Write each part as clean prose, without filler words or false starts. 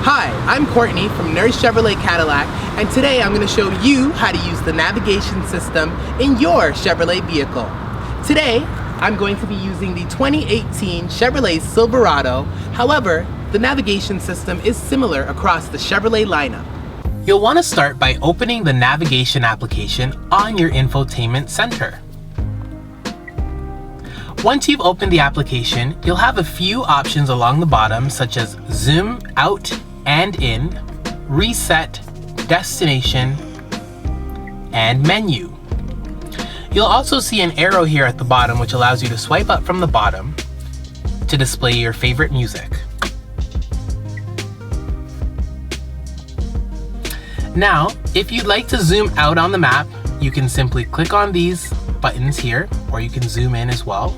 Hi, I'm Courtney from Nurse Chevrolet Cadillac, and today I'm going to show you how to use the navigation system in your Chevrolet vehicle. Today, I'm going to be using the 2018 Chevrolet Silverado. However, the navigation system is similar across the Chevrolet lineup. You'll want to start by opening the navigation application on your infotainment center. Once you've opened the application, you'll have a few options along the bottom, such as zoom out and in, reset, destination, and menu. You'll also see an arrow here at the bottom which allows you to swipe up from the bottom to display your favorite music. Now, if you'd like to zoom out on the map, you can simply click on these buttons here, or you can zoom in as well.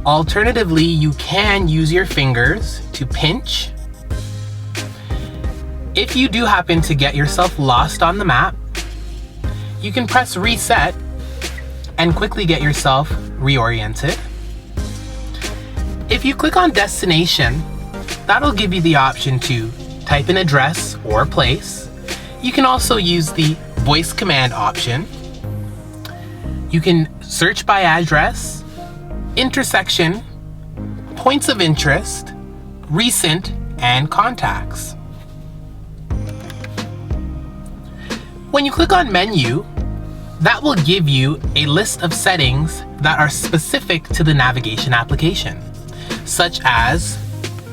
Alternatively, you can use your fingers to pinch. If you do happen to get yourself lost on the map, you can press reset and quickly get yourself reoriented. If you click on destination, that'll give you the option to type an address or place. You can also use the voice command option. You can search by address, intersection, points of interest, recent, and contacts. When you click on menu, that will give you a list of settings that are specific to the navigation application, such as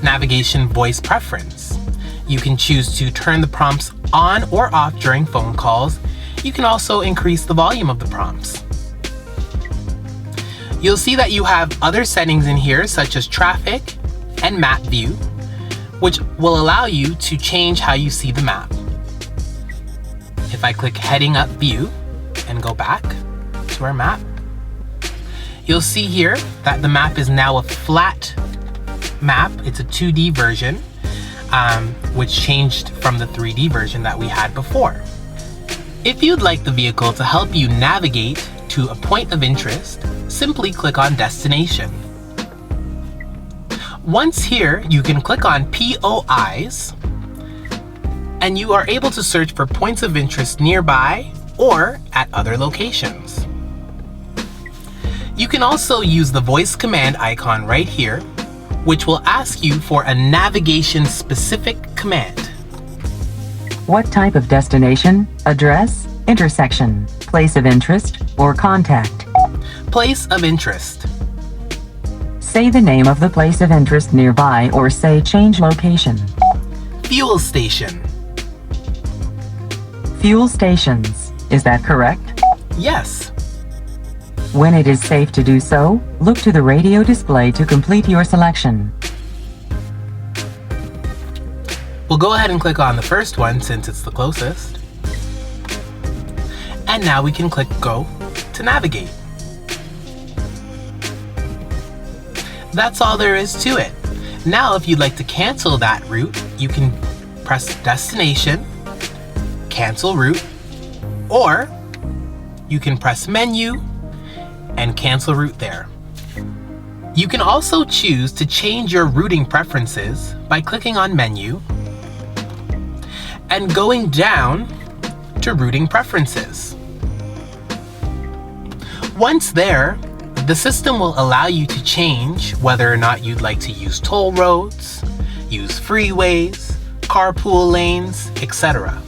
navigation voice preference. You can choose to turn the prompts on or off during phone calls. You can also increase the volume of the prompts. You'll see that you have other settings in here, such as traffic and map view, which will allow you to change how you see the map. If I click heading up view and go back to our map, you'll see here that the map is now a flat map. It's a 2D version, which changed from the 3D version that we had before. If you'd like the vehicle to help you navigate to a point of interest, simply click on destination. Once here, you can click on POIs, and you are able to search for points of interest nearby or at other locations. You can also use the voice command icon right here, which will ask you for a navigation-specific command. What type of destination, address, intersection, place of interest, or contact? Place of interest. Say the name of the place of interest nearby, or say change location. Fuel station. Fuel stations. Is that correct? Yes. When it is safe to do so, look to the radio display to complete your selection. We'll go ahead and click on the first one since it's the closest. And now we can click Go to navigate. That's all there is to it. Now, if you'd like to cancel that route, you can press destination, cancel route, or you can press menu and cancel route there. You can also choose to change your routing preferences by clicking on menu and going down to routing preferences. Once there, the system will allow you to change whether or not you'd like to use toll roads, use freeways, carpool lanes, etc.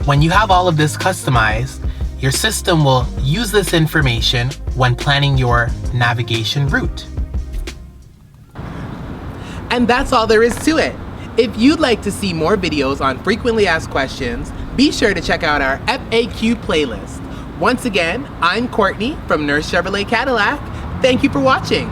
When you have all of this customized, your system will use this information when planning your navigation route. And that's all there is to it. If you'd like to see more videos on frequently asked questions, be sure to check out our FAQ playlist. Once again, I'm Courtney from Nurse Chevrolet Cadillac. Thank you for watching.